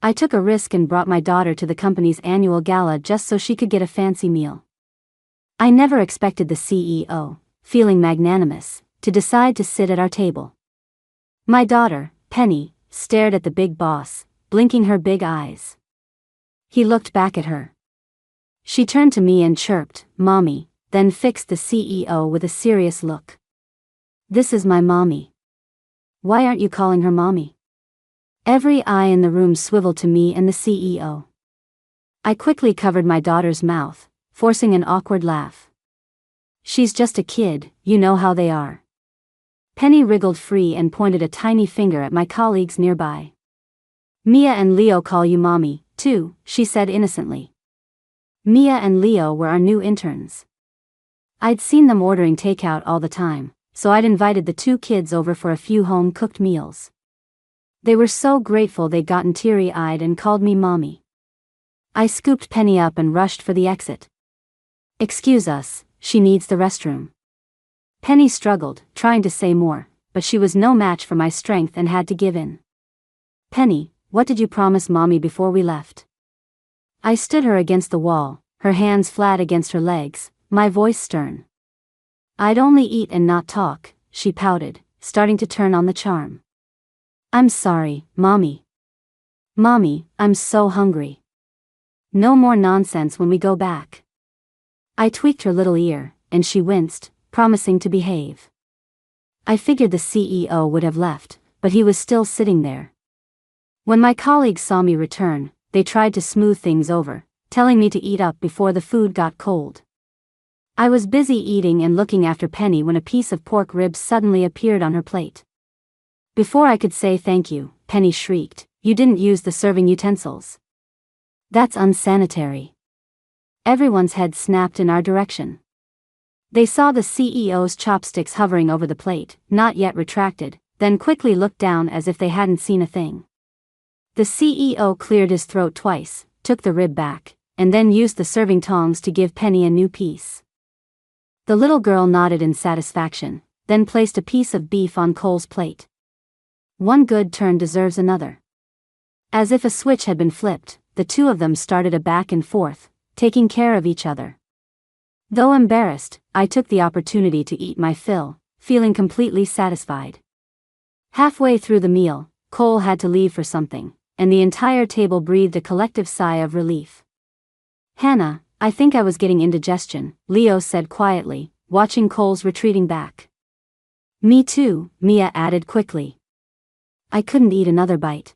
I took a risk and brought my daughter to the company's annual gala just so she could get a fancy meal. I never expected the CEO, feeling magnanimous, to decide to sit at our table. My daughter, Penny, stared at the big boss, blinking her big eyes. He looked back at her. She turned to me and chirped, "Mommy," then fixed the CEO with a serious look. "This is my mommy. Why aren't you calling her mommy?" Every eye in the room swiveled to me and the CEO. I quickly covered my daughter's mouth, forcing an awkward laugh. "She's just a kid, you know how they are." Penny wriggled free and pointed a tiny finger at my colleagues nearby. "Mia and Leo call you mommy, too," she said innocently. Mia and Leo were our new interns. I'd seen them ordering takeout all the time, so I'd invited the two kids over for a few home-cooked meals. They were so grateful they'd gotten teary-eyed and called me mommy. I scooped Penny up and rushed for the exit. "Excuse us, she needs the restroom." Penny struggled, trying to say more, but she was no match for my strength and had to give in. "Penny, what did you promise mommy before we left?" I stood her against the wall, her hands flat against her legs, my voice stern. "I'd only eat and not talk," she pouted, starting to turn on the charm. "I'm sorry, mommy. Mommy, I'm so hungry. No more nonsense when we go back." I tweaked her little ear, and she winced, promising to behave. I figured the CEO would have left, but he was still sitting there. When my colleagues saw me return, they tried to smooth things over, telling me to eat up before the food got cold. I was busy eating and looking after Penny when a piece of pork ribs suddenly appeared on her plate. Before I could say thank you, Penny shrieked, "You didn't use the serving utensils. That's unsanitary." Everyone's head snapped in our direction. They saw the CEO's chopsticks hovering over the plate, not yet retracted, then quickly looked down as if they hadn't seen a thing. The CEO cleared his throat twice, took the rib back, and then used the serving tongs to give Penny a new piece. The little girl nodded in satisfaction, then placed a piece of beef on Cole's plate. One good turn deserves another. As if a switch had been flipped, the two of them started a back and forth, taking care of each other. Though embarrassed, I took the opportunity to eat my fill, feeling completely satisfied. Halfway through the meal, Cole had to leave for something, and the entire table breathed a collective sigh of relief. "Hannah, I think I was getting indigestion," Leo said quietly, watching Cole's retreating back. "Me too," Mia added quickly. I couldn't eat another bite.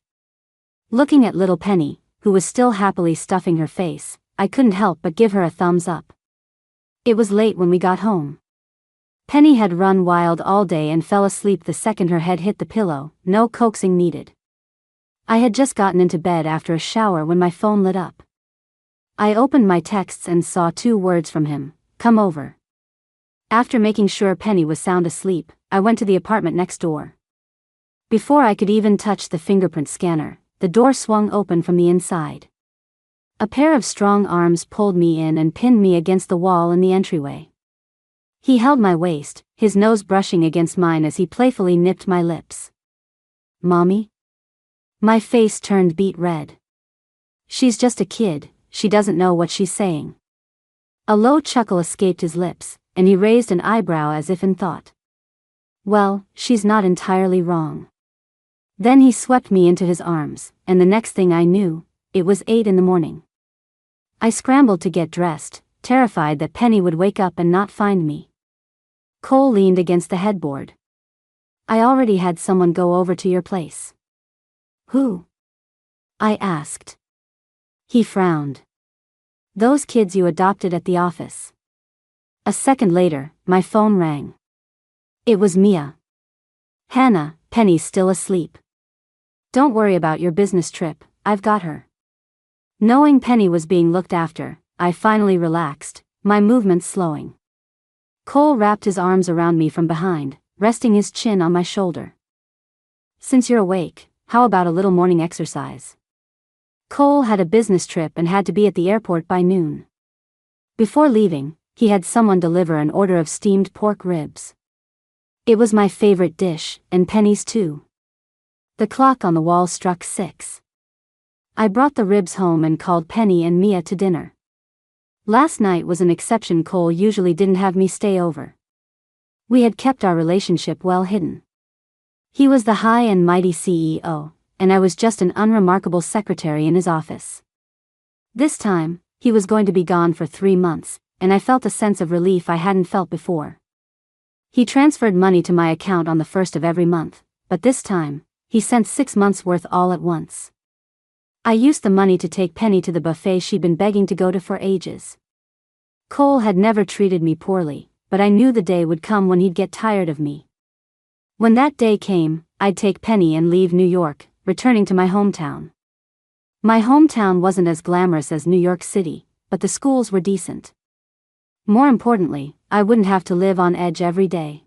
Looking at little Penny, who was still happily stuffing her face, I couldn't help but give her a thumbs up. It was late when we got home. Penny had run wild all day and fell asleep the second her head hit the pillow, no coaxing needed. I had just gotten into bed after a shower when my phone lit up. I opened my texts and saw 2 words from him, "Come over." After making sure Penny was sound asleep, I went to the apartment next door. Before I could even touch the fingerprint scanner, the door swung open from the inside. A pair of strong arms pulled me in and pinned me against the wall in the entryway. He held my waist, his nose brushing against mine as he playfully nipped my lips. "Mommy?" My face turned beet red. "She's just a kid, she doesn't know what she's saying." A low chuckle escaped his lips, and he raised an eyebrow as if in thought. "Well, she's not entirely wrong." Then he swept me into his arms, and the next thing I knew, it was 8 in the morning. I scrambled to get dressed, terrified that Penny would wake up and not find me. Cole leaned against the headboard. "I already had someone go over to your place." "Who?" I asked. He frowned. "Those kids you adopted at the office." A second later, my phone rang. It was Mia. "Hannah, Penny's still asleep. Don't worry about your business trip, I've got her." Knowing Penny was being looked after, I finally relaxed, my movements slowing. Cole wrapped his arms around me from behind, resting his chin on my shoulder. "Since you're awake, how about a little morning exercise?" Cole had a business trip and had to be at the airport by noon. Before leaving, he had someone deliver an order of steamed pork ribs. It was my favorite dish, and Penny's too. The clock on the wall struck 6. I brought the ribs home and called Penny and Mia to dinner. Last night was an exception. Cole usually didn't have me stay over. We had kept our relationship well hidden. He was the high and mighty CEO, and I was just an unremarkable secretary in his office. This time, he was going to be gone for 3 months, and I felt a sense of relief I hadn't felt before. He transferred money to my account on the 1st of every month, but this time, he sent 6 months' worth all at once. I used the money to take Penny to the buffet she'd been begging to go to for ages. Cole had never treated me poorly, but I knew the day would come when he'd get tired of me. When that day came, I'd take Penny and leave New York, returning to my hometown. My hometown wasn't as glamorous as New York City, but the schools were decent. More importantly, I wouldn't have to live on edge every day.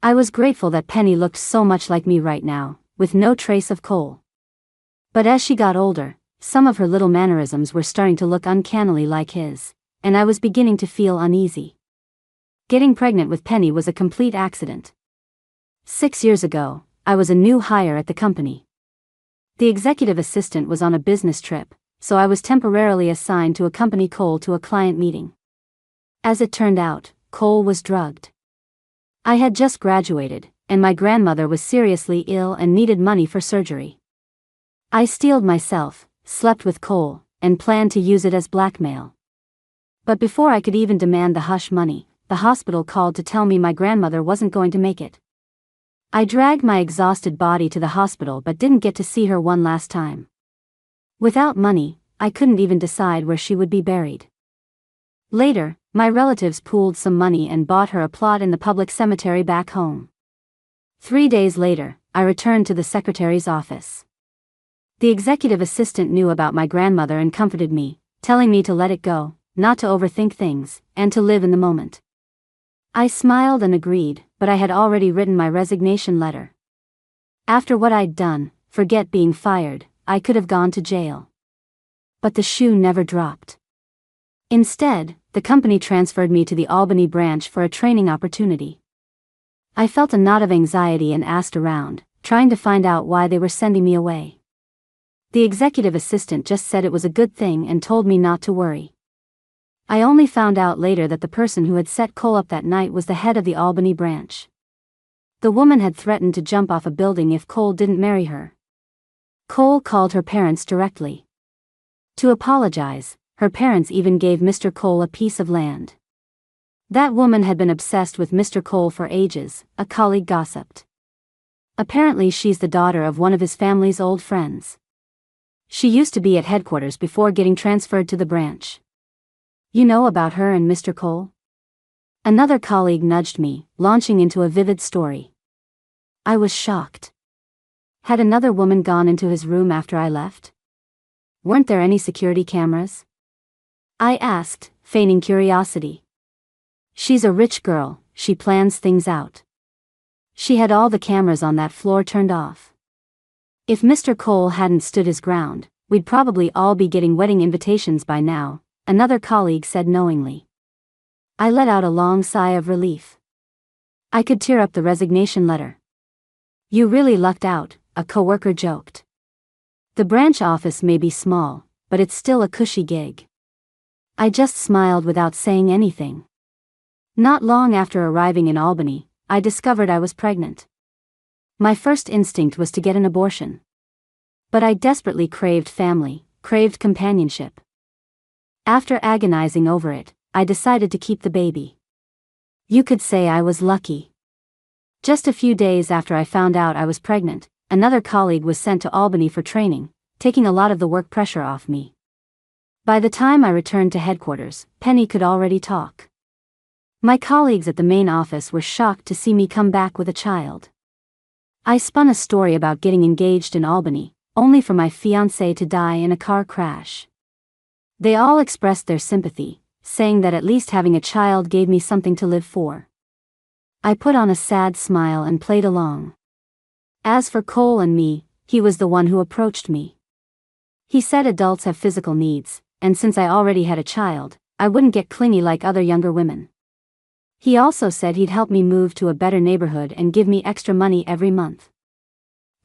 I was grateful that Penny looked so much like me right now, with no trace of Cole. But as she got older, some of her little mannerisms were starting to look uncannily like his, and I was beginning to feel uneasy. Getting pregnant with Penny was a complete accident. 6 years ago, I was a new hire at the company. The executive assistant was on a business trip, so I was temporarily assigned to accompany Cole to a client meeting. As it turned out, Cole was drugged. I had just graduated, and my grandmother was seriously ill and needed money for surgery. I steeled myself, slept with Cole, and planned to use it as blackmail. But before I could even demand the hush money, the hospital called to tell me my grandmother wasn't going to make it. I dragged my exhausted body to the hospital but didn't get to see her one last time. Without money, I couldn't even decide where she would be buried. Later, my relatives pooled some money and bought her a plot in the public cemetery back home. 3 days later, I returned to the secretary's office. The executive assistant knew about my grandmother and comforted me, telling me to let it go, not to overthink things, and to live in the moment. I smiled and agreed, but I had already written my resignation letter. After what I'd done, forget being fired, I could have gone to jail. But the shoe never dropped. Instead, the company transferred me to the Albany branch for a training opportunity. I felt a knot of anxiety and asked around, trying to find out why they were sending me away. The executive assistant just said it was a good thing and told me not to worry. I only found out later that the person who had set Cole up that night was the head of the Albany branch. The woman had threatened to jump off a building if Cole didn't marry her. Cole called her parents directly. To apologize, her parents even gave Mr. Cole a piece of land. That woman had been obsessed with Mr. Cole for ages, a colleague gossiped. Apparently she's the daughter of one of his family's old friends. She used to be at headquarters before getting transferred to the branch. You know about her and Mr. Cole? Another colleague nudged me, launching into a vivid story. I was shocked. Had another woman gone into his room after I left? Weren't there any security cameras? I asked, feigning curiosity. She's a rich girl, she plans things out. She had all the cameras on that floor turned off. If Mr. Cole hadn't stood his ground, we'd probably all be getting wedding invitations by now, another colleague said knowingly. I let out a long sigh of relief. I could tear up the resignation letter. You really lucked out, a coworker joked. The branch office may be small, but it's still a cushy gig. I just smiled without saying anything. Not long after arriving in Albany, I discovered I was pregnant. My first instinct was to get an abortion. But I desperately craved family, craved companionship. After agonizing over it, I decided to keep the baby. You could say I was lucky. Just a few days after I found out I was pregnant, another colleague was sent to Albany for training, taking a lot of the work pressure off me. By the time I returned to headquarters, Penny could already talk. My colleagues at the main office were shocked to see me come back with a child. I spun a story about getting engaged in Albany, only for my fiancé to die in a car crash. They all expressed their sympathy, saying that at least having a child gave me something to live for. I put on a sad smile and played along. As for Cole and me, he was the one who approached me. He said adults have physical needs, and since I already had a child, I wouldn't get clingy like other younger women. He also said he'd help me move to a better neighborhood and give me extra money every month.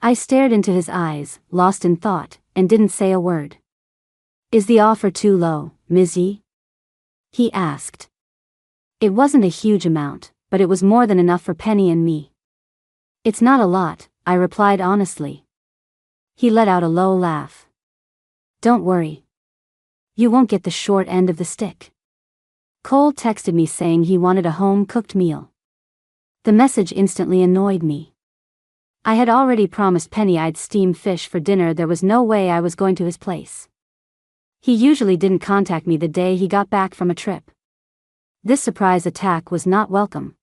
I stared into his eyes, lost in thought, and didn't say a word. "Is the offer too low, Ms. Yi?" he asked. It wasn't a huge amount, but it was more than enough for Penny and me. "It's not a lot," I replied honestly. He let out a low laugh. "Don't worry. You won't get the short end of the stick." Cole texted me saying he wanted a home-cooked meal. The message instantly annoyed me. I had already promised Penny I'd steam fish for dinner. There was no way I was going to his place. He usually didn't contact me the day he got back from a trip. This surprise attack was not welcome.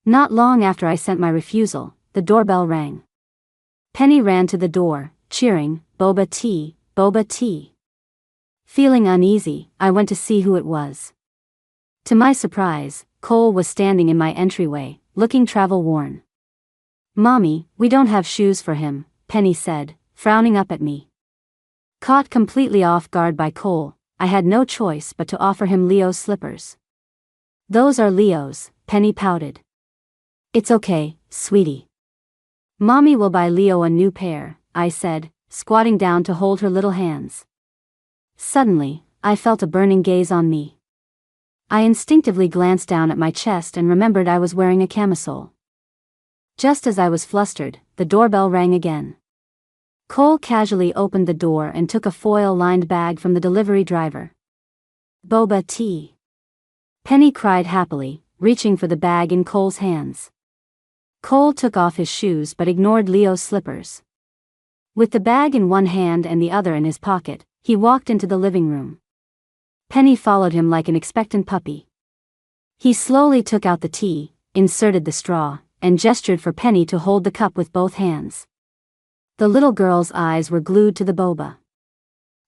Not long after I sent my refusal, the doorbell rang. Penny ran to the door, cheering, "Boba tea, boba tea." Feeling uneasy, I went to see who it was. To my surprise, Cole was standing in my entryway, looking travel-worn. "Mommy, we don't have shoes for him," Penny said, frowning up at me. Caught completely off guard by Cole, I had no choice but to offer him Leo's slippers. "Those are Leo's," Penny pouted. "It's okay, sweetie. Mommy will buy Leo a new pair," I said, squatting down to hold her little hands. Suddenly, I felt a burning gaze on me. I instinctively glanced down at my chest and remembered I was wearing a camisole. Just as I was flustered, the doorbell rang again. Cole casually opened the door and took a foil-lined bag from the delivery driver. "Boba tea." Penny cried happily, reaching for the bag in Cole's hands. Cole took off his shoes but ignored Leo's slippers. With the bag in one hand and the other in his pocket, he walked into the living room. Penny followed him like an expectant puppy. He slowly took out the tea, inserted the straw, and gestured for Penny to hold the cup with both hands. The little girl's eyes were glued to the boba.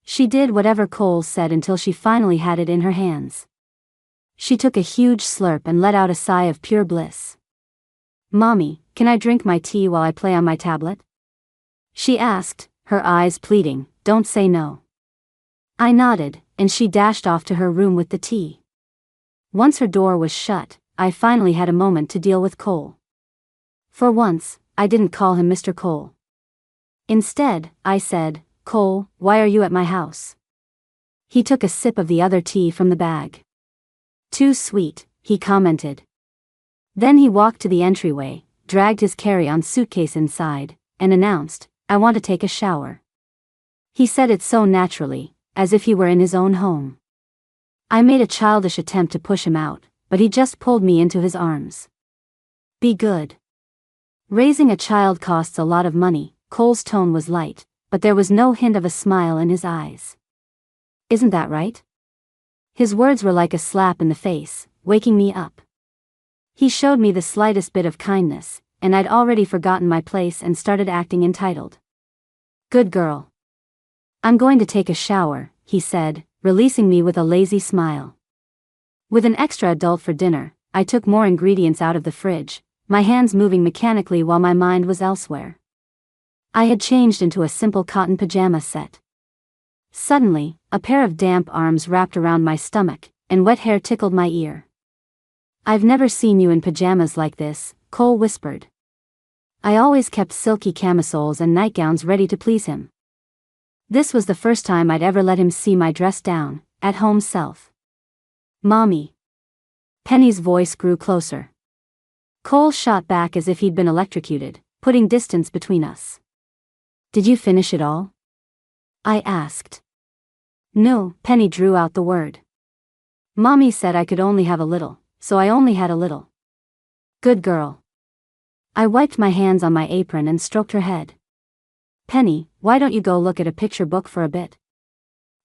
She did whatever Cole said until she finally had it in her hands. She took a huge slurp and let out a sigh of pure bliss. "Mommy, can I drink my tea while I play on my tablet?" she asked, her eyes pleading, "Don't say no." I nodded, and she dashed off to her room with the tea. Once her door was shut, I finally had a moment to deal with Cole. For once, I didn't call him Mr. Cole. Instead, I said, "Cole, why are you at my house?" He took a sip of the other tea from the bag. "Too sweet," he commented. Then he walked to the entryway, dragged his carry-on suitcase inside, and announced, "I want to take a shower." He said it so naturally, as if he were in his own home. I made a childish attempt to push him out, but he just pulled me into his arms. "Be good." Raising a child costs a lot of money. Cole's tone was light, but there was no hint of a smile in his eyes. "Isn't that right?" His words were like a slap in the face, waking me up. He showed me the slightest bit of kindness, and I'd already forgotten my place and started acting entitled. "Good girl. I'm going to take a shower," he said, releasing me with a lazy smile. With an extra adult for dinner, I took more ingredients out of the fridge, my hands moving mechanically while my mind was elsewhere. I had changed into a simple cotton pajama set. Suddenly, a pair of damp arms wrapped around my stomach, and wet hair tickled my ear. "I've never seen you in pajamas like this," Cole whispered. I always kept silky camisoles and nightgowns ready to please him. This was the first time I'd ever let him see my dressed-down, at-home self. "Mommy." Penny's voice grew closer. Cole shot back as if he'd been electrocuted, putting distance between us. "Did you finish it all?" I asked. "No," Penny drew out the word. "Mommy said I could only have a little, so I only had a little." "Good girl." I wiped my hands on my apron and stroked her head. "Penny, why don't you go look at a picture book for a bit?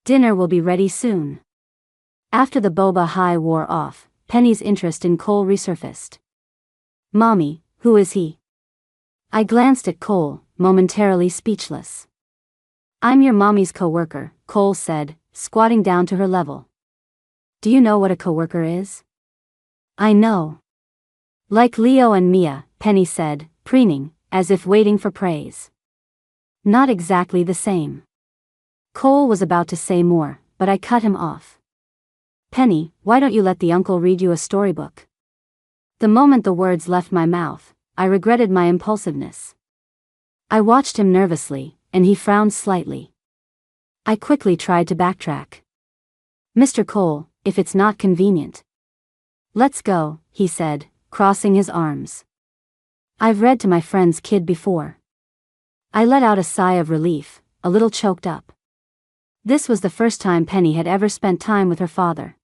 Dinner will be ready soon." After the boba high wore off, Penny's interest in Cole resurfaced. "Mommy, who is he?" I glanced at Cole, momentarily speechless. "I'm your mommy's coworker," Cole said, squatting down to her level. "Do you know what a coworker is?" "I know." "Like Leo and Mia," Penny said, preening, as if waiting for praise. "Not exactly the same." Cole was about to say more, but I cut him off. "Penny, why don't you let the uncle read you a storybook?" The moment the words left my mouth, I regretted my impulsiveness. I watched him nervously, and he frowned slightly. I quickly tried to backtrack. Mr. Cole, if it's not convenient. Let's go, he said, crossing his arms. I've read to my friend's kid before. I let out a sigh of relief, a little choked up. This was the first time Penny had ever spent time with her father.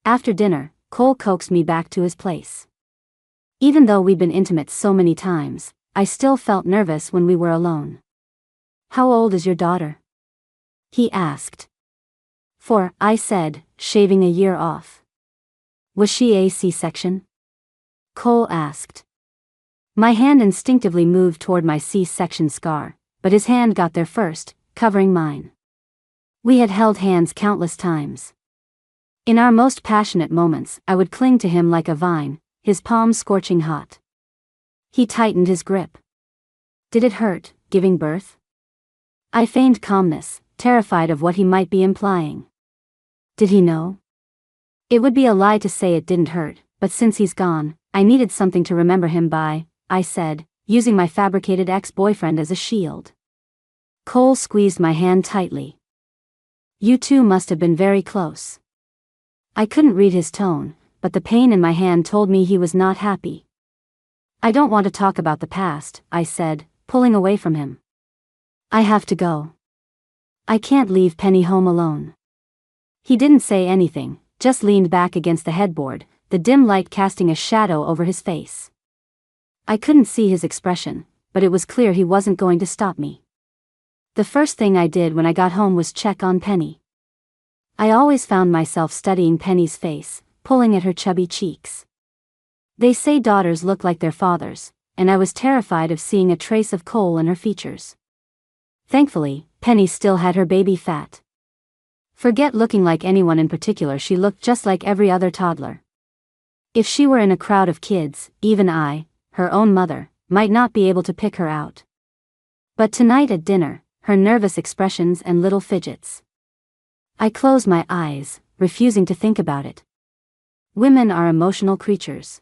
After dinner, Cole coaxed me back to his place. Even though we'd been intimate so many times, I still felt nervous when we were alone. How old is your daughter? He asked. 4, I said, shaving a year off. Was she a C-section? Cole asked. My hand instinctively moved toward my C-section scar, but his hand got there first, covering mine. We had held hands countless times. In our most passionate moments, I would cling to him like a vine, his palms scorching hot. He tightened his grip. Did it hurt, giving birth? I feigned calmness, terrified of what he might be implying. Did he know? It would be a lie to say it didn't hurt, but since he's gone, I needed something to remember him by, I said, using my fabricated ex-boyfriend as a shield. Cole squeezed my hand tightly. You two must have been very close. I couldn't read his tone, but the pain in my hand told me he was not happy. I don't want to talk about the past, I said, pulling away from him. I have to go. I can't leave Penny home alone. He didn't say anything, just leaned back against the headboard, the dim light casting a shadow over his face. I couldn't see his expression, but it was clear he wasn't going to stop me. The first thing I did when I got home was check on Penny. I always found myself studying Penny's face, pulling at her chubby cheeks. They say daughters look like their fathers, and I was terrified of seeing a trace of Cole in her features. Thankfully, Penny still had her baby fat. Forget looking like anyone in particular, she looked just like every other toddler. If she were in a crowd of kids, even I, her own mother, might not be able to pick her out. But tonight at dinner, her nervous expressions and little fidgets. I closed my eyes, refusing to think about it. Women are emotional creatures.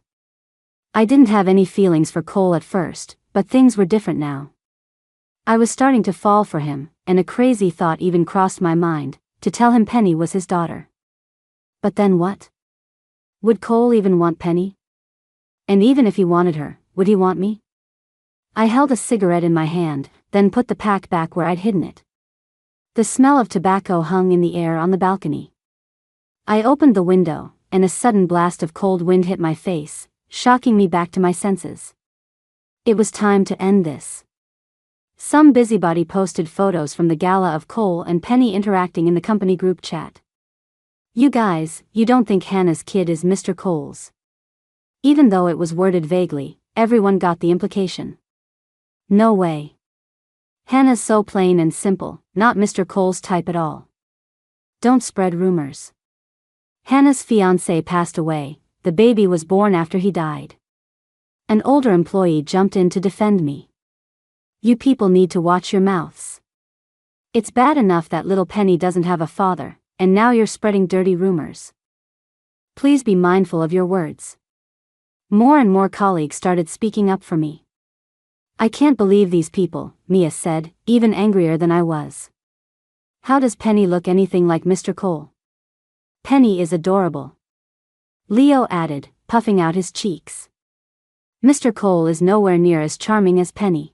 I didn't have any feelings for Cole at first, but things were different now. I was starting to fall for him, and a crazy thought even crossed my mind, to tell him Penny was his daughter. But then what? Would Cole even want Penny? And even if he wanted her, would he want me? I held a cigarette in my hand, then put the pack back where I'd hidden it. The smell of tobacco hung in the air on the balcony. I opened the window, and a sudden blast of cold wind hit my face, shocking me back to my senses. It was time to end this. Some busybody posted photos from the gala of Cole and Penny interacting in the company group chat. You guys, you don't think Hannah's kid is Mr. Cole's? Even though it was worded vaguely, everyone got the implication. No way. Hannah's so plain and simple, not Mr. Cole's type at all. Don't spread rumors. Hannah's fiancé passed away, the baby was born after he died. An older employee jumped in to defend me. You people need to watch your mouths. It's bad enough that little Penny doesn't have a father, and now you're spreading dirty rumors. Please be mindful of your words. More and more colleagues started speaking up for me. I can't believe these people, Mia said, even angrier than I was. How does Penny look anything like Mr. Cole? Penny is adorable. Leo added, puffing out his cheeks. Mr. Cole is nowhere near as charming as Penny.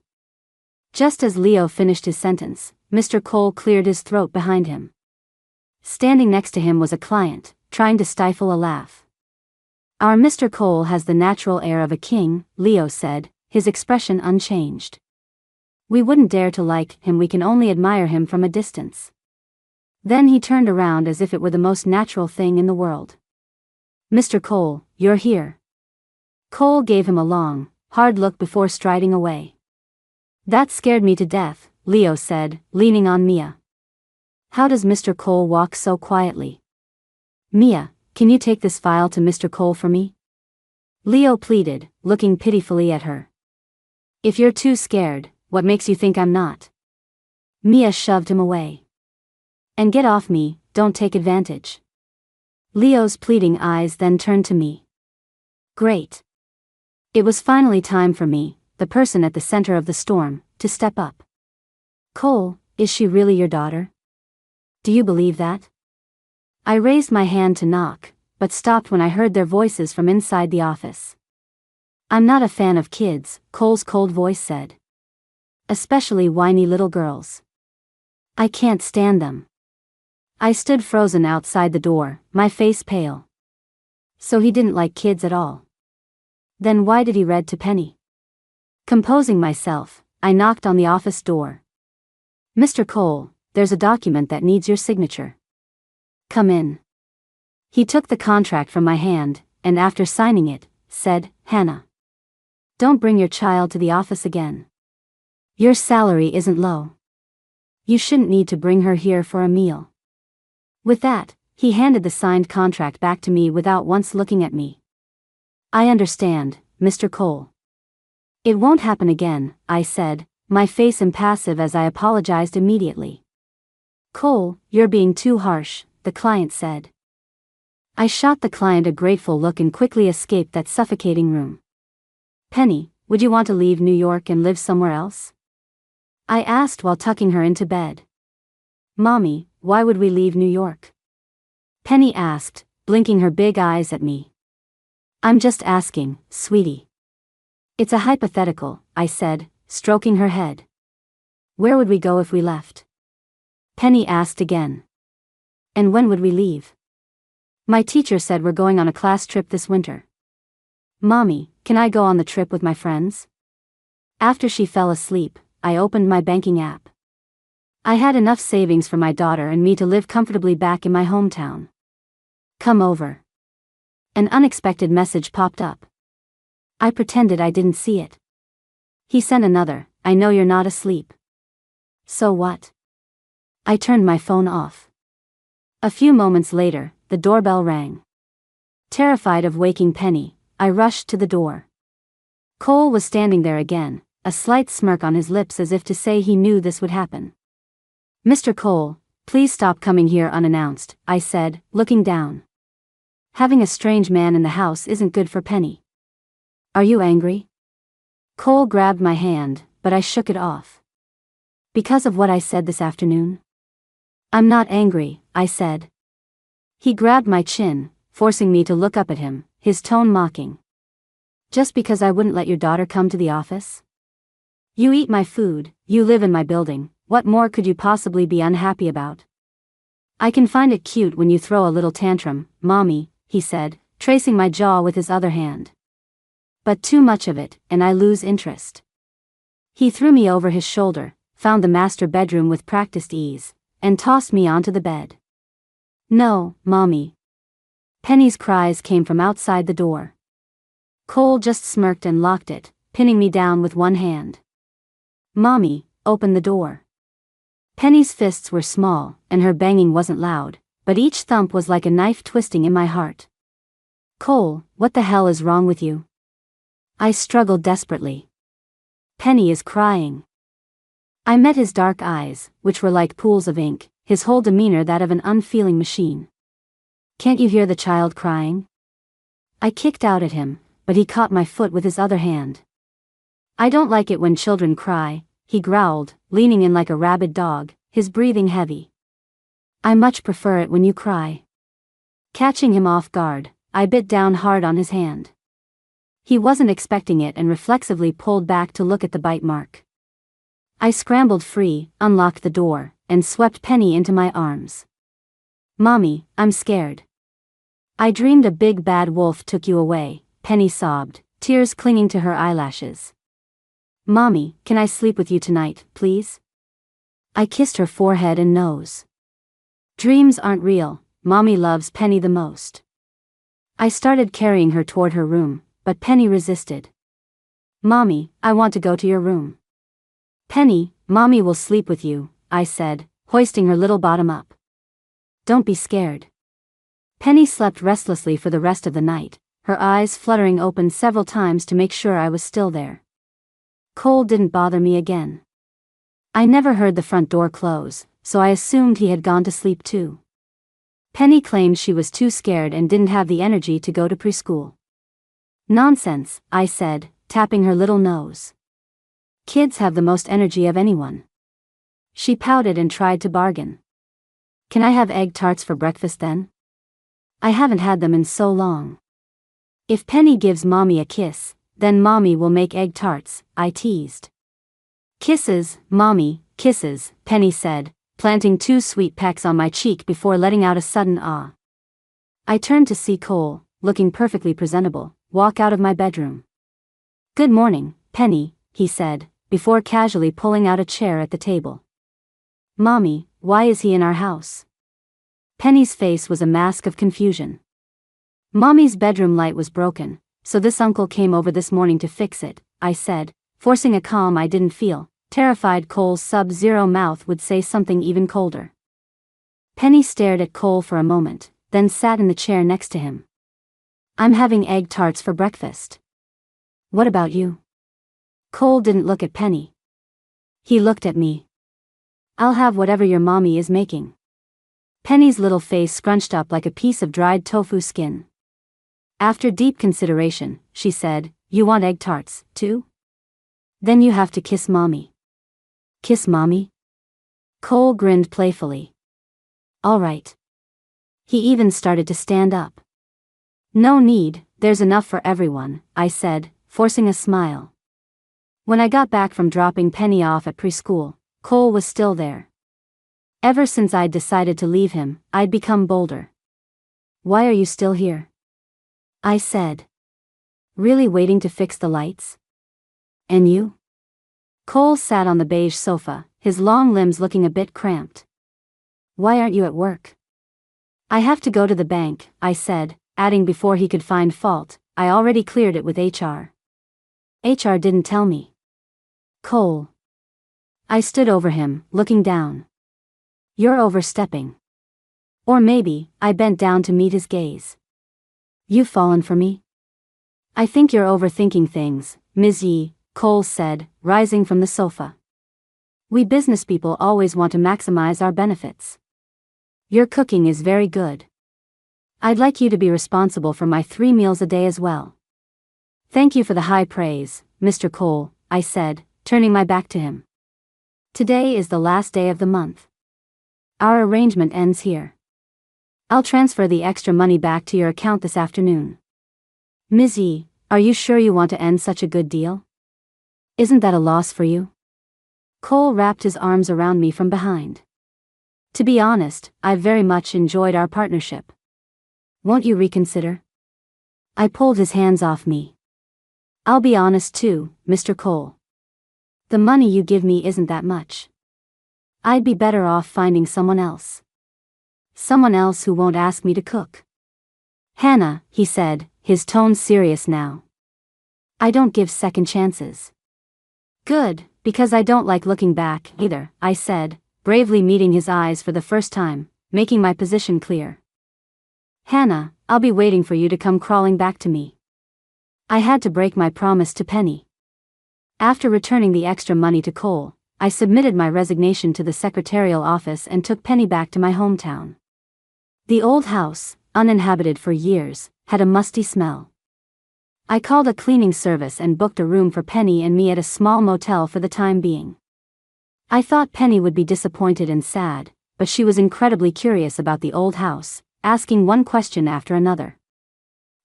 Just as Leo finished his sentence, Mr. Cole cleared his throat behind him. Standing next to him was a client, trying to stifle a laugh. Our Mr. Cole has the natural air of a king, Leo said, his expression unchanged. We wouldn't dare to like him, we can only admire him from a distance. Then he turned around as if it were the most natural thing in the world. Mr. Cole, you're here. Cole gave him a long, hard look before striding away. That scared me to death, Leo said, leaning on Mia. How does Mr. Cole walk so quietly? Mia, can you take this file to Mr. Cole for me? Leo pleaded, looking pitifully at her. If you're too scared, what makes you think I'm not? Mia shoved him away. And get off me, don't take advantage. Leo's pleading eyes then turned to me. Great. It was finally time for me, the person at the center of the storm, to step up. Cole, is she really your daughter? Do you believe that? I raised my hand to knock, but stopped when I heard their voices from inside the office. I'm not a fan of kids, Cole's cold voice said. Especially whiny little girls. I can't stand them. I stood frozen outside the door, my face pale. So he didn't like kids at all. Then why did he read to Penny? Composing myself, I knocked on the office door. Mr. Cole, there's a document that needs your signature. Come in. He took the contract from my hand, and after signing it, said, Hannah. Don't bring your child to the office again. Your salary isn't low. You shouldn't need to bring her here for a meal. With that, he handed the signed contract back to me without once looking at me. I understand, Mr. Cole. It won't happen again, I said, my face impassive as I apologized immediately. Cole, you're being too harsh, the client said. I shot the client a grateful look and quickly escaped that suffocating room. Penny, would you want to leave New York and live somewhere else? I asked while tucking her into bed. Mommy, why would we leave New York? Penny asked, blinking her big eyes at me. I'm just asking, sweetie. It's a hypothetical, I said, stroking her head. Where would we go if we left? Penny asked again. And when would we leave? My teacher said we're going on a class trip this winter. Mommy, can I go on the trip with my friends? After she fell asleep, I opened my banking app. I had enough savings for my daughter and me to live comfortably back in my hometown. Come over. An unexpected message popped up. I pretended I didn't see it. He sent another, I know you're not asleep. So what? I turned my phone off. A few moments later, the doorbell rang. Terrified of waking Penny, I rushed to the door. Cole was standing there again, a slight smirk on his lips as if to say he knew this would happen. Mr. Cole, please stop coming here unannounced, I said, looking down. Having a strange man in the house isn't good for Penny. Are you angry? Cole grabbed my hand, but I shook it off. Because of what I said this afternoon? I'm not angry, I said. He grabbed my chin, forcing me to look up at him, his tone mocking. Just because I wouldn't let your daughter come to the office? You eat my food, you live in my building, what more could you possibly be unhappy about? I can find it cute when you throw a little tantrum, Mommy, he said, tracing my jaw with his other hand. But too much of it, and I lose interest. He threw me over his shoulder, found the master bedroom with practiced ease, and tossed me onto the bed. No, Mommy. Penny's cries came from outside the door. Cole just smirked and locked it, pinning me down with one hand. Mommy, open the door. Penny's fists were small, and her banging wasn't loud, but each thump was like a knife twisting in my heart. Cole, what the hell is wrong with you? I struggled desperately. Penny is crying. I met his dark eyes, which were like pools of ink, his whole demeanor that of an unfeeling machine. Can't you hear the child crying? I kicked out at him, but he caught my foot with his other hand. I don't like it when children cry, he growled, leaning in like a rabid dog, his breathing heavy. I much prefer it when you cry. Catching him off guard, I bit down hard on his hand. He wasn't expecting it and reflexively pulled back to look at the bite mark. I scrambled free, unlocked the door, and swept Penny into my arms. Mommy, I'm scared. I dreamed a big bad wolf took you away, Penny sobbed, tears clinging to her eyelashes. Mommy, can I sleep with you tonight, please? I kissed her forehead and nose. Dreams aren't real, Mommy loves Penny the most. I started carrying her toward her room, but Penny resisted. Mommy, I want to go to your room. Penny, Mommy will sleep with you, I said, hoisting her little bottom up. Don't be scared. Penny slept restlessly for the rest of the night, her eyes fluttering open several times to make sure I was still there. Cole didn't bother me again. I never heard the front door close, so I assumed he had gone to sleep too. Penny claimed she was too scared and didn't have the energy to go to preschool. Nonsense, I said, tapping her little nose. Kids have the most energy of anyone. She pouted and tried to bargain. Can I have egg tarts for breakfast then? I haven't had them in so long. If Penny gives Mommy a kiss, then Mommy will make egg tarts, I teased. Kisses, Mommy, kisses, Penny said, planting 2 sweet pecks on my cheek before letting out a sudden ah. I turned to see Cole, looking perfectly presentable, walk out of my bedroom. Good morning, Penny, he said, before casually pulling out a chair at the table. Mommy, why is he in our house? Penny's face was a mask of confusion. Mommy's bedroom light was broken, so this uncle came over this morning to fix it, I said, forcing a calm I didn't feel, terrified Cole's sub-zero mouth would say something even colder. Penny stared at Cole for a moment, then sat in the chair next to him. I'm having egg tarts for breakfast. What about you? Cole didn't look at Penny. He looked at me. I'll have whatever your mommy is making. Penny's little face scrunched up like a piece of dried tofu skin. After deep consideration, she said, You want egg tarts, too? Then you have to kiss Mommy. Kiss Mommy? Cole grinned playfully. All right. He even started to stand up. No need, there's enough for everyone, I said, forcing a smile. When I got back from dropping Penny off at preschool, Cole was still there. Ever since I'd decided to leave him, I'd become bolder. Why are you still here? I said. Really waiting to fix the lights? And you? Cole sat on the beige sofa, his long limbs looking a bit cramped. Why aren't you at work? I have to go to the bank, I said, adding before he could find fault, I already cleared it with HR. HR didn't tell me. Cole. I stood over him, looking down. You're overstepping. Or maybe, I bent down to meet his gaze. You've fallen for me? I think you're overthinking things, Ms. Yi, Cole said, rising from the sofa. We business people always want to maximize our benefits. Your cooking is very good. I'd like you to be responsible for my 3 meals a day as well. Thank you for the high praise, Mr. Cole, I said, turning my back to him. Today is the last day of the month. Our arrangement ends here. I'll transfer the extra money back to your account this afternoon. Ms. Yi, are you sure you want to end such a good deal? Isn't that a loss for you? Cole wrapped his arms around me from behind. To be honest, I've very much enjoyed our partnership. Won't you reconsider? I pulled his hands off me. I'll be honest too, Mr. Cole. The money you give me isn't that much. I'd be better off finding someone else. Someone else who won't ask me to cook. Hannah, he said, his tone serious now. I don't give second chances. Good, because I don't like looking back either, I said, bravely meeting his eyes for the first time, making my position clear. Hannah, I'll be waiting for you to come crawling back to me. I had to break my promise to Penny. After returning the extra money to Cole, I submitted my resignation to the secretarial office and took Penny back to my hometown. The old house, uninhabited for years, had a musty smell. I called a cleaning service and booked a room for Penny and me at a small motel for the time being. I thought Penny would be disappointed and sad, but she was incredibly curious about the old house, asking one question after another.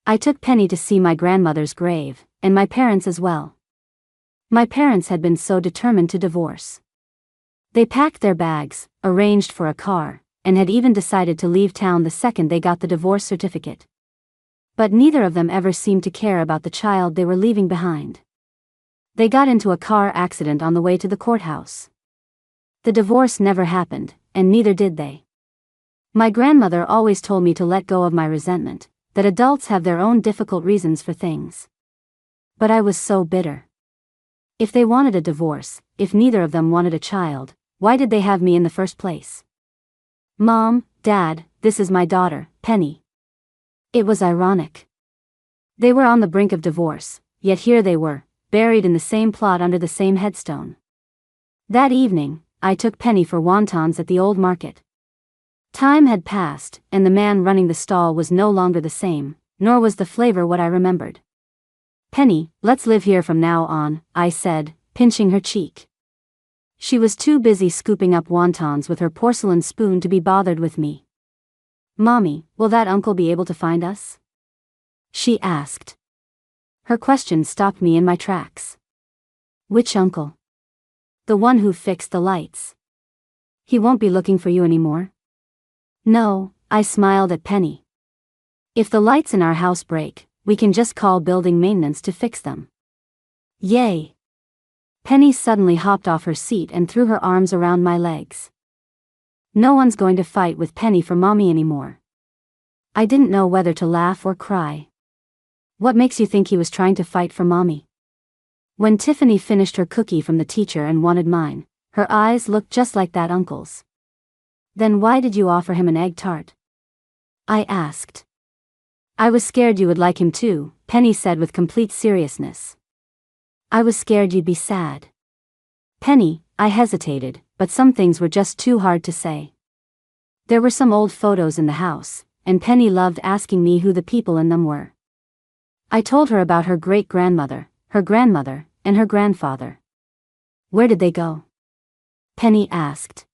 I took Penny to see my grandmother's grave, and my parents as well. My parents had been so determined to divorce. They packed their bags, arranged for a car, and had even decided to leave town the second they got the divorce certificate. But neither of them ever seemed to care about the child they were leaving behind. They got into a car accident on the way to the courthouse. The divorce never happened, and neither did they. My grandmother always told me to let go of my resentment, that adults have their own difficult reasons for things. But I was so bitter. If they wanted a divorce, if neither of them wanted a child, why did they have me in the first place? Mom, Dad, this is my daughter, Penny. It was ironic. They were on the brink of divorce, yet here they were, buried in the same plot under the same headstone. That evening, I took Penny for wontons at the old market. Time had passed, and the man running the stall was no longer the same, nor was the flavor what I remembered. Penny, let's live here from now on, I said, pinching her cheek. She was too busy scooping up wontons with her porcelain spoon to be bothered with me. "Mommy, will that uncle be able to find us?" she asked. Her question stopped me in my tracks. "Which uncle?" "The one who fixed the lights. He won't be looking for you anymore?" "No," I smiled at Penny. "If the lights in our house break, we can just call building maintenance to fix them." "Yay!" Penny suddenly hopped off her seat and threw her arms around my legs. No one's going to fight with Penny for Mommy anymore. I didn't know whether to laugh or cry. "What makes you think he was trying to fight for Mommy?" When Tiffany finished her cookie from the teacher and wanted mine, her eyes looked just like that uncle's. "Then why did you offer him an egg tart?" I asked. "I was scared you would like him too," Penny said with complete seriousness. "I was scared you'd be sad." "Penny," I hesitated, but some things were just too hard to say. There were some old photos in the house, and Penny loved asking me who the people in them were. I told her about her great-grandmother, her grandmother, and her grandfather. "Where did they go?" Penny asked.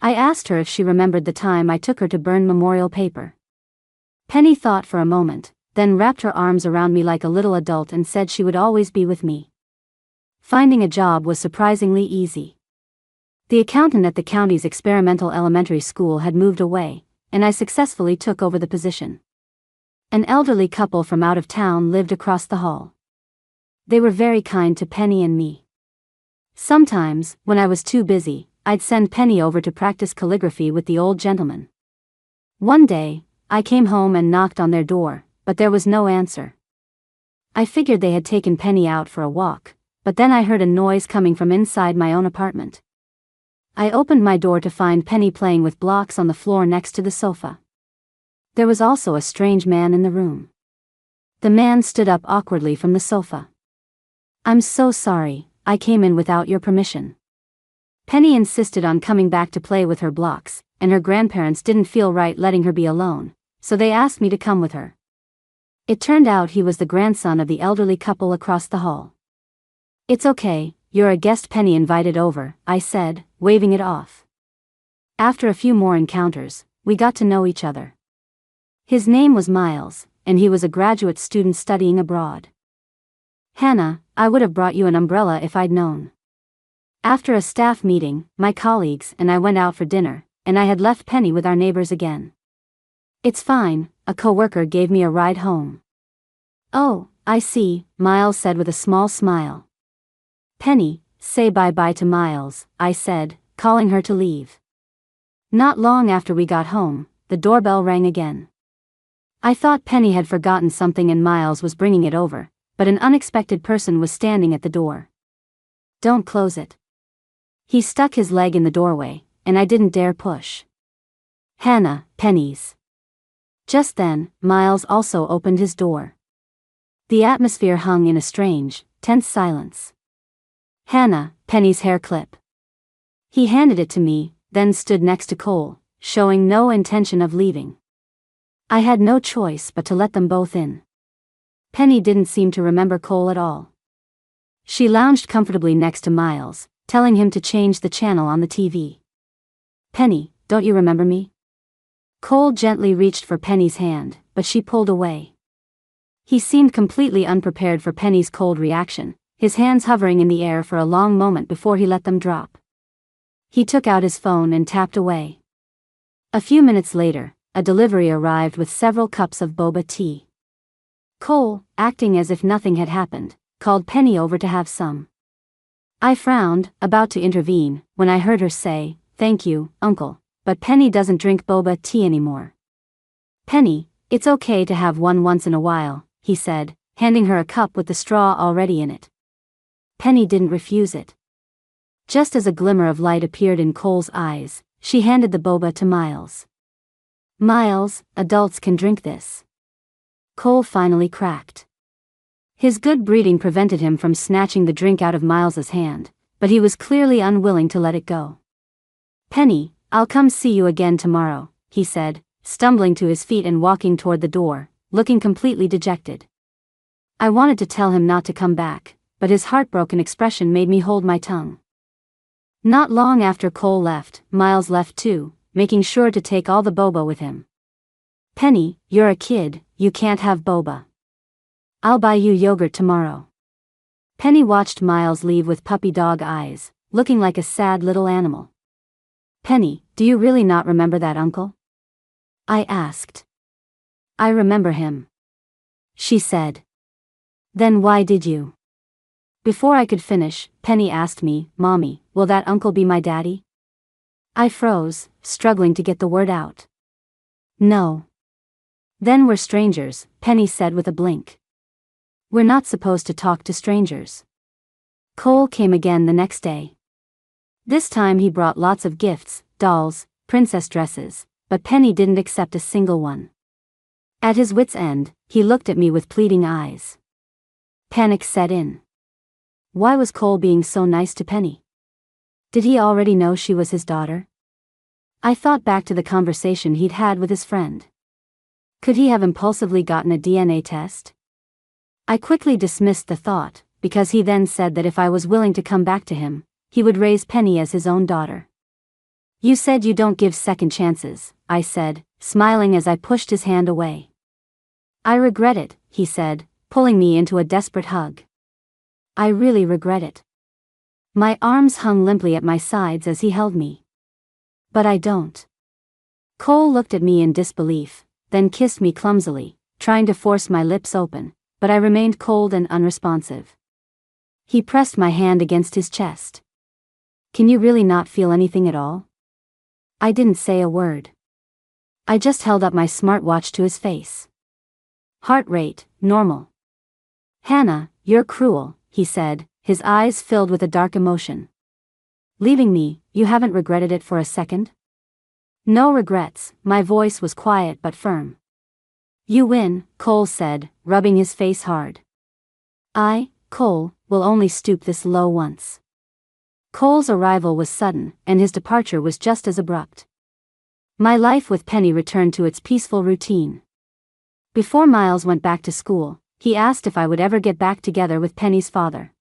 I asked her if she remembered the time I took her to burn memorial paper. Penny thought for a moment, then wrapped her arms around me like a little adult and said she would always be with me. Finding a job was surprisingly easy. The accountant at the county's experimental elementary school had moved away, and I successfully took over the position. An elderly couple from out of town lived across the hall. They were very kind to Penny and me. Sometimes, when I was too busy, I'd send Penny over to practice calligraphy with the old gentleman. One day, I came home and knocked on their door, but there was no answer. I figured they had taken Penny out for a walk, but then I heard a noise coming from inside my own apartment. I opened my door to find Penny playing with blocks on the floor next to the sofa. There was also a strange man in the room. The man stood up awkwardly from the sofa. "I'm so sorry, I came in without your permission." Penny insisted on coming back to play with her blocks, and her grandparents didn't feel right letting her be alone, so they asked me to come with her. It turned out he was the grandson of the elderly couple across the hall. "It's okay, you're a guest Penny invited over," I said, waving it off. After a few more encounters, we got to know each other. His name was Miles, and he was a graduate student studying abroad. "Hannah, I would have brought you an umbrella if I'd known." After a staff meeting, my colleagues and I went out for dinner, and I had left Penny with our neighbors again. "It's fine," a coworker gave me a ride home. "Oh, I see," Miles said with a small smile. "Penny, say bye-bye to Miles," I said, calling her to leave. Not long after we got home, the doorbell rang again. I thought Penny had forgotten something and Miles was bringing it over, but an unexpected person was standing at the door. "Don't close it." He stuck his leg in the doorway, and I didn't dare push. "Hannah, Penny's." Just then, Miles also opened his door. The atmosphere hung in a strange, tense silence. "Hannah, Penny's hair clip." He handed it to me, then stood next to Cole, showing no intention of leaving. I had no choice but to let them both in. Penny didn't seem to remember Cole at all. She lounged comfortably next to Miles, telling him to change the channel on the TV. "Penny, don't you remember me?" Cole gently reached for Penny's hand, but she pulled away. He seemed completely unprepared for Penny's cold reaction, his hands hovering in the air for a long moment before he let them drop. He took out his phone and tapped away. A few minutes later, a delivery arrived with several cups of boba tea. Cole, acting as if nothing had happened, called Penny over to have some. I frowned, about to intervene, when I heard her say, "Thank you, Uncle, but Penny doesn't drink boba tea anymore." "Penny, it's okay to have one once in a while," he said, handing her a cup with the straw already in it. Penny didn't refuse it. Just as a glimmer of light appeared in Cole's eyes, she handed the boba to Miles. "Miles, adults can drink this." Cole finally cracked. His good breeding prevented him from snatching the drink out of Miles's hand, but he was clearly unwilling to let it go. "Penny, I'll come see you again tomorrow," he said, stumbling to his feet and walking toward the door, looking completely dejected. I wanted to tell him not to come back, but his heartbroken expression made me hold my tongue. Not long after Cole left, Miles left too, making sure to take all the boba with him. Penny, you're a kid, you can't have boba. I'll buy you yogurt tomorrow. Penny watched Miles leave with puppy dog eyes, looking like a sad little animal. Penny, do you really not remember that uncle? I asked. I remember him, she said. Then why did you? Before I could finish, Penny asked me, Mommy, will that uncle be my daddy? I froze, struggling to get the word out. No. Then we're strangers, Penny said with a blink. We're not supposed to talk to strangers. Cole came again the next day. This time he brought lots of gifts, dolls, princess dresses, but Penny didn't accept a single one. At his wit's end, he looked at me with pleading eyes. Panic set in. Why was Cole being so nice to Penny? Did he already know she was his daughter? I thought back to the conversation he'd had with his friend. Could he have impulsively gotten a DNA test? I quickly dismissed the thought, because he then said that if I was willing to come back to him, he would raise Penny as his own daughter. You said you don't give second chances, I said, smiling as I pushed his hand away. I regret it, he said, pulling me into a desperate hug. I really regret it. My arms hung limply at my sides as he held me. But I don't. Cole looked at me in disbelief, then kissed me clumsily, trying to force my lips open, but I remained cold and unresponsive. He pressed my hand against his chest. Can you really not feel anything at all? I didn't say a word. I just held up my smartwatch to his face. Heart rate, normal. Hannah, you're cruel, he said, his eyes filled with a dark emotion. Leaving me, you haven't regretted it for a second? No regrets, my voice was quiet but firm. You win, Cole said, rubbing his face hard. I, Cole, will only stoop this low once. Cole's arrival was sudden, and his departure was just as abrupt. My life with Penny returned to its peaceful routine. Before Miles went back to school, he asked if I would ever get back together with Penny's father.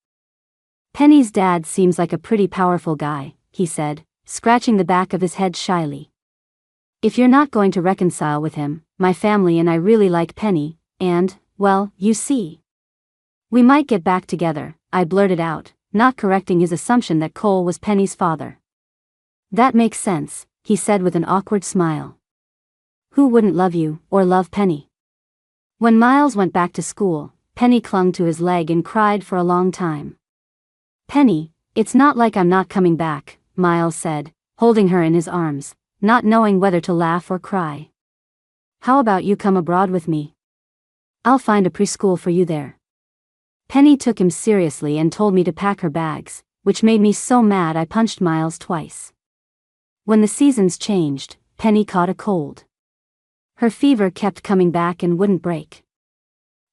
Penny's dad seems like a pretty powerful guy, he said, scratching the back of his head shyly. If you're not going to reconcile with him, my family and I really like Penny, and, well, you see. We might get back together, I blurted out, not correcting his assumption that Cole was Penny's father. That makes sense, he said with an awkward smile. Who wouldn't love you, or love Penny? When Miles went back to school, Penny clung to his leg and cried for a long time. Penny, it's not like I'm not coming back, Miles said, holding her in his arms, not knowing whether to laugh or cry. How about you come abroad with me? I'll find a preschool for you there. Penny took him seriously and told me to pack her bags, which made me so mad I punched Miles twice. When the seasons changed, Penny caught a cold. Her fever kept coming back and wouldn't break.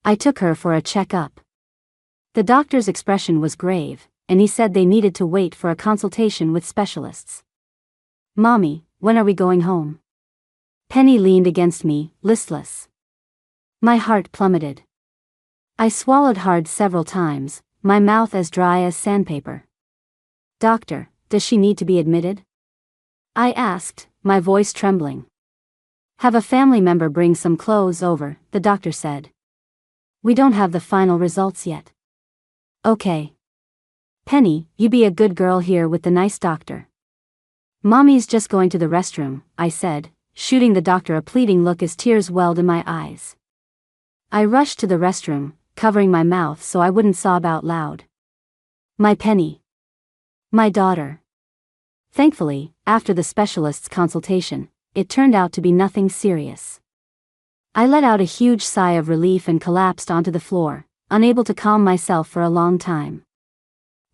I took her for a checkup. The doctor's expression was grave, and he said they needed to wait for a consultation with specialists. Mommy, when are we going home? Penny leaned against me, listless. My heart plummeted. I swallowed hard several times, my mouth as dry as sandpaper. Doctor, does she need to be admitted? I asked, my voice trembling. Have a family member bring some clothes over, the doctor said. We don't have the final results yet. Okay. Penny, you be a good girl here with the nice doctor. Mommy's just going to the restroom, I said, shooting the doctor a pleading look as tears welled in my eyes. I rushed to the restroom, covering my mouth so I wouldn't sob out loud. My Penny. My daughter. Thankfully, after the specialist's consultation, it turned out to be nothing serious. I let out a huge sigh of relief and collapsed onto the floor, unable to calm myself for a long time.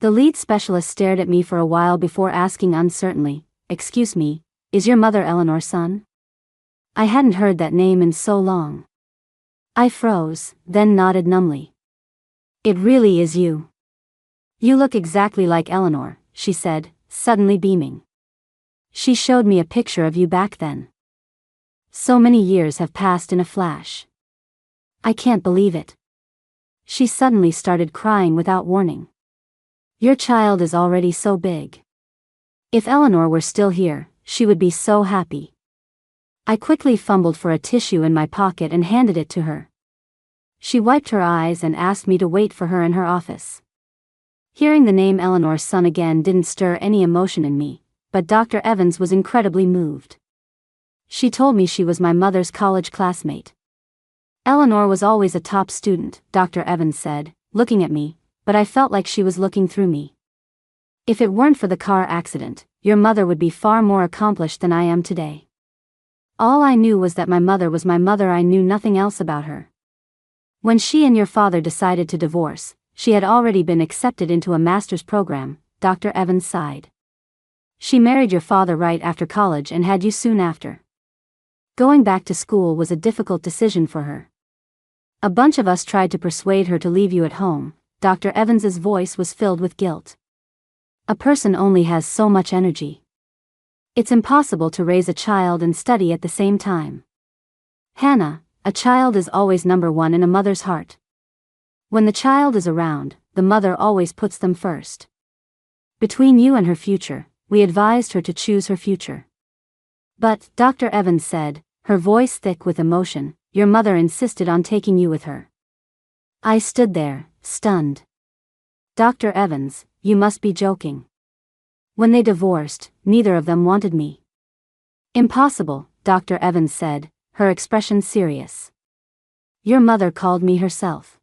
The lead specialist stared at me for a while before asking uncertainly, "Excuse me, is your mother Eleanor's son?" I hadn't heard that name in so long. I froze, then nodded numbly. "It really is you. You look exactly like Eleanor," she said, suddenly beaming. "She showed me a picture of you back then. So many years have passed in a flash. I can't believe it." She suddenly started crying without warning. "Your child is already so big." If Eleanor were still here, she would be so happy. I quickly fumbled for a tissue in my pocket and handed it to her. She wiped her eyes and asked me to wait for her in her office. Hearing the name Eleanor's son again didn't stir any emotion in me, but Dr. Evans was incredibly moved. She told me she was my mother's college classmate. Eleanor was always a top student, Dr. Evans said, looking at me, but I felt like she was looking through me. If it weren't for the car accident, your mother would be far more accomplished than I am today. All I knew was that my mother was my mother. I knew nothing else about her. When she and your father decided to divorce, she had already been accepted into a master's program, Dr. Evans sighed. She married your father right after college and had you soon after. Going back to school was a difficult decision for her. A bunch of us tried to persuade her to leave you at home. Dr. Evans's voice was filled with guilt. A person only has so much energy. It's impossible to raise a child and study at the same time. Hannah, a child is always number one in a mother's heart. When the child is around, the mother always puts them first. Between you and her future, we advised her to choose her future. But, Dr. Evans said, her voice thick with emotion, your mother insisted on taking you with her. I stood there, stunned. Dr. Evans, you must be joking. When they divorced, neither of them wanted me. Impossible, Dr. Evans said, her expression serious. Your mother called me herself.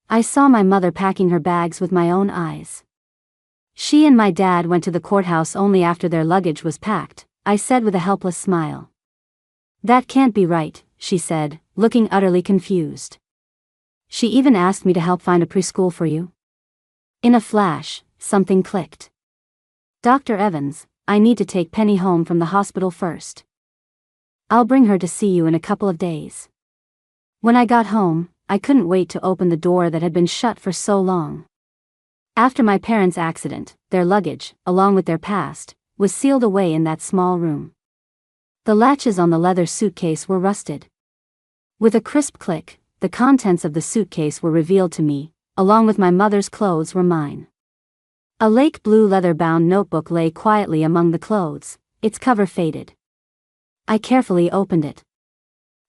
I saw my mother packing her bags with my own eyes. She and my dad went to the courthouse only after their luggage was packed, I said with a helpless smile. That can't be right, she said, looking utterly confused. She even asked me to help find a preschool for you. In a flash, something clicked. Dr. Evans, I need to take Penny home from the hospital first. I'll bring her to see you in a couple of days. When I got home, I couldn't wait to open the door that had been shut for so long. After my parents' accident, their luggage, along with their past, was sealed away in that small room. The latches on the leather suitcase were rusted. With a crisp click, the contents of the suitcase were revealed to me, along with my mother's clothes were mine. A lake blue leather-bound notebook lay quietly among the clothes, its cover faded. I carefully opened it.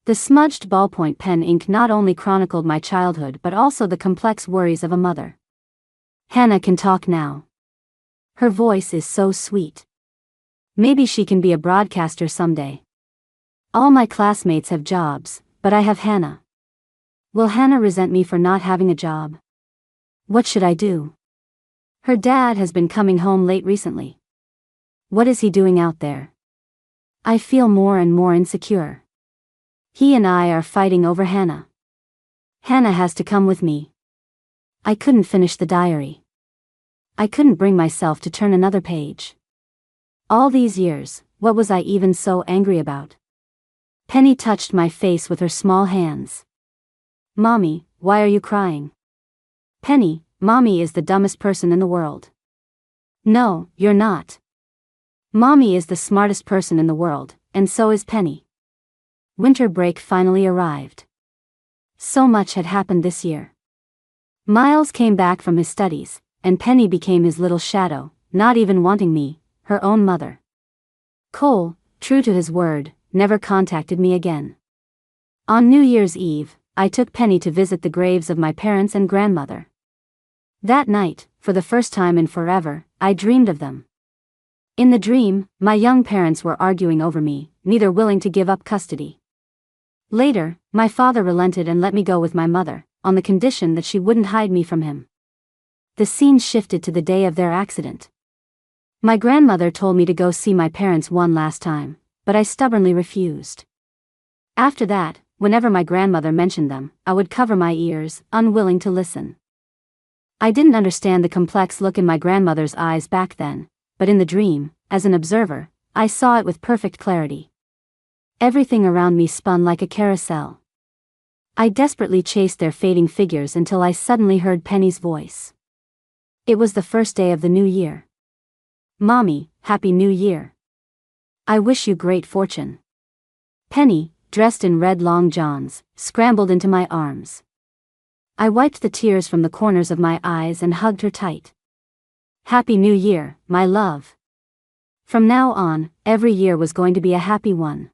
The smudged ballpoint pen ink not only chronicled my childhood but also the complex worries of a mother. Hannah can talk now. Her voice is so sweet. Maybe she can be a broadcaster someday. All my classmates have jobs, but I have Hannah. Will Hannah resent me for not having a job? What should I do? Her dad has been coming home late recently. What is he doing out there? I feel more and more insecure. He and I are fighting over Hannah. Hannah has to come with me. I couldn't finish the diary. I couldn't bring myself to turn another page. All these years, what was I even so angry about? Penny touched my face with her small hands. Mommy, why are you crying? Penny, Mommy is the dumbest person in the world. No, you're not. Mommy is the smartest person in the world, and so is Penny. Winter break finally arrived. So much had happened this year. Miles came back from his studies, and Penny became his little shadow, not even wanting me, her own mother. Cole, true to his word, never contacted me again. On New Year's Eve, I took Penny to visit the graves of my parents and grandmother. That night, for the first time in forever, I dreamed of them. In the dream, my young parents were arguing over me, neither willing to give up custody. Later, my father relented and let me go with my mother, on the condition that she wouldn't hide me from him. The scene shifted to the day of their accident. My grandmother told me to go see my parents one last time, but I stubbornly refused. After that, whenever my grandmother mentioned them, I would cover my ears, unwilling to listen. I didn't understand the complex look in my grandmother's eyes back then, but in the dream, as an observer, I saw it with perfect clarity. Everything around me spun like a carousel. I desperately chased their fading figures until I suddenly heard Penny's voice. It was the first day of the new year. Mommy, Happy New Year. I wish you great fortune. Penny, dressed in red long johns, scrambled into my arms. I wiped the tears from the corners of my eyes and hugged her tight. Happy New Year, my love. From now on, every year was going to be a happy one.